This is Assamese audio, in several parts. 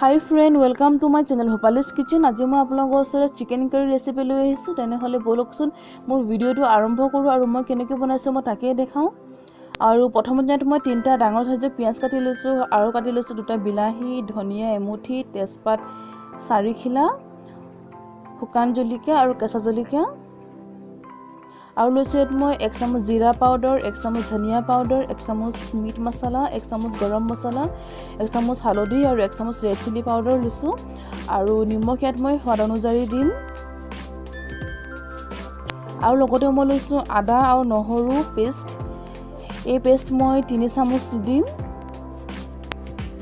Hi friend, welcome to my channel Hopali's Kitchen. আজি মই আপোনালোকৰ ওচৰত চিকেন কাৰী ৰেচিপি লৈ আহিছো। তেনেহলে বলকচোন মোৰ ভিডিওটো আৰম্ভ কৰো আৰু মই কেনেকৈ বনাইছো মই তাকে দেখাও। আৰু প্ৰথমতে মই তিনটা ডাঙৰ সাইজৰ পিয়াজ কাটি লৈছো আৰু কাটি লৈছো দুটা বিলাহী, ধনিয়া এমুঠি, তেজপাত 4 খিলা, শুকান জলকীয়া আৰু কেঁচা জলকীয়া। আৰু লৈছো মই 1 চামুচ জিৰা পাউডাৰ, 1 চামুচ ধনিয়া পাউডাৰ, 1 চামুচ মিট মছলা, 1 চামুচ গৰম মছলা, 1 চামুচ হালধি আৰু 1 চামুচ ৰেড চিলি পাউডাৰ লৈছো আৰু নিমখ ইয়াত মই স্বাদ অনুযায়ী দিম। আৰু লগতে মই লৈছো আদা আৰু নহৰু পেষ্ট। এই পেষ্ট মই 3 চামুচ দিম।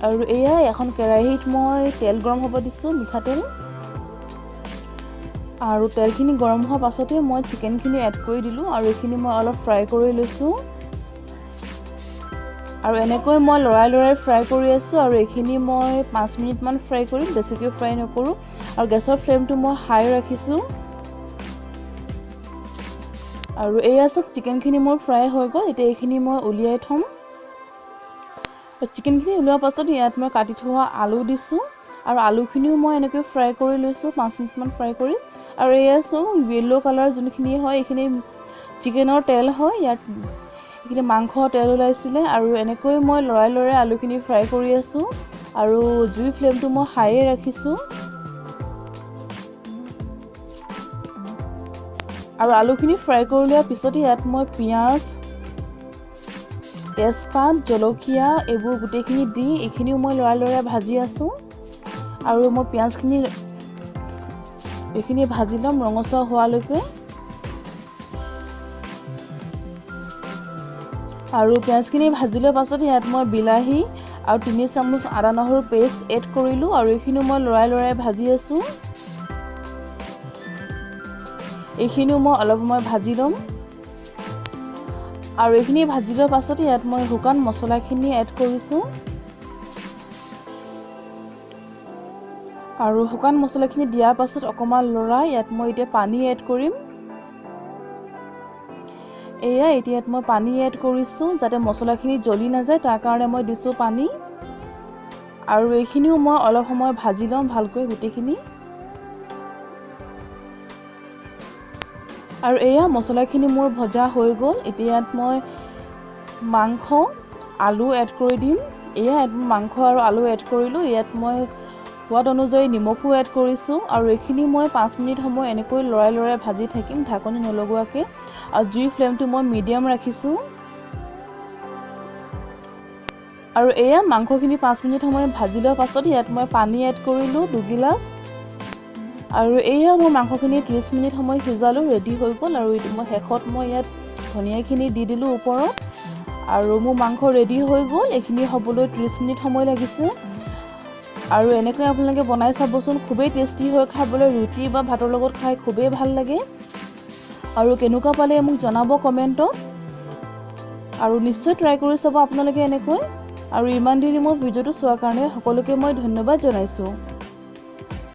আৰু এয়া এখন কেৰাহীত মই তেল গৰম হ'ব দিছো, মিঠাতেল। আৰু তেলখিনি গৰম হোৱাৰ পাছতে মই চিকেনখিনি এড কৰি দিলো আৰু এখিনি মই অলপ ফ্ৰাই কৰি লৈছো। আৰু এনেকৈ মই লৰাই ফ্ৰাই কৰি আছো আৰু এখিনি মই 5 মিনিট মান ফ্ৰাই কৰিম, বেছিকৈ ফ্ৰাই নকৰো। আৰু গেছৰ ফ্লেমটো মই হাই ৰাখিছো। আৰু এয়া সব চিকেনখিনি মোৰ ফ্ৰাই হৈ গ'ল। এতিয়া এখিনি মই উলিয়াই থম। চিকেনখিনি উলিওৱাৰ পাছত ইয়াত মই কাটি থোৱা আলু দিছো আৰু আলুখিনিও মই এনেকৈ ফ্ৰাই কৰি লৈছো 5 মিনিট মান ফ্ৰাই কৰি। আৰু এয়া সব ইয়েলো কালাৰ যোনখিনি হয় এখিনি চিকেনৰ তেল হয়, ইয়াত এখিনি মাংস তেল ওলাইছিলে। আৰু এনেকৈ মই লৰাই আলুখিনি ফ্ৰাই কৰি আছো আৰু জুই ফ্লেমটো মই হাই ৰাখিছো। আৰু আলুখিনি ফ্ৰাই কৰি লোৱাৰ পিছত ইয়াত মই পিয়াজ, তেজপাত, জলকীয়া এইবোৰ গুটেইখিনি দি এখিনিও মই লৰাই ভাজি আছো। আৰু মই পিয়াজখিনি এখিনি ভাজি লম ৰঙচুৱা হোৱালৈকে। আৰু পিয়াজখিনি ভাজি লোৱাৰ পাছত ইয়াত মই বিলাহী আৰু 3 চামুচ আদা নহৰু পেষ্ট এড কৰিলো আৰু এখিনি মই লৰাই ভাজি আছো। এখিনিও মই অলপ সময় ভাজি লম। আৰু এখিনি ভাজি লোৱাৰ পাছত ইয়াত মই শুকান মছলাখিনি এড কৰিছো। আৰু শুকান মছলাখিনি দিয়াৰ পাছত অকমান লৰাই ইয়াত মই এতিয়া পানী এড কৰিম। এয়া এতিয়া মই পানী এড কৰিছো যাতে মছলাখিনি জ্বলি নাযায়, তাৰ কাৰণে মই দিছো পানী। আৰু এইখিনিও মই অলপ সময় ভাজি লম ভালকৈ গুটেইখিনি। আৰু এয়া মছলাখিনি মোৰ ভজা হৈ গ'ল। এতিয়া ইয়াত মই মাংস, আলু এড কৰি দিম। এয়া মাংস আৰু আলু এড কৰিলো। ইয়াত মই সোৱাদ অনুযায়ী নিমখো এড কৰিছো আৰু এখিনি মই 5 মিনিট সময় এনেকৈ লৰাই ভাজি থাকিম ঢাকনি নলগোৱাকে। আৰু জুই ফ্লেমটো মই মিডিয়াম ৰাখিছো। আৰু এয়া মাংসখিনি 5 মিনিট সময় ভাজি লোৱাৰ পাছত ইয়াত মই পানী এড কৰিলো 2 গিলাচ। আৰু এয়া মই মাংসখিনি 30 মিনিট সময় সিজালো, ৰেডি হৈ গ'ল। আৰু মই শেষত মই ইয়াত ধনিয়াখিনি দি দিলো ওপৰত। আৰু মোৰ মাংস ৰেডি হৈ গ'ল। এখিনি হ'বলৈ 30 মিনিট সময় লাগিছে। আৰু এনেকৈ আপোনালোকে বনাই চাবচোন, খুবেই টেষ্টি হয় খাবলৈ, ৰুটি বা ভাতৰ লগত খাই খুবেই ভাল লাগে। আৰু কেনেকুৱা পালে মোক জনাব কমেন্টত। আৰু নিশ্চয় ট্ৰাই কৰি চাব আপোনালোকে এনেকৈ। আৰু ইমান দেৰি মোৰ ভিডিওটো চোৱাৰ কাৰণে সকলোকে মই ধন্যবাদ জনাইছো।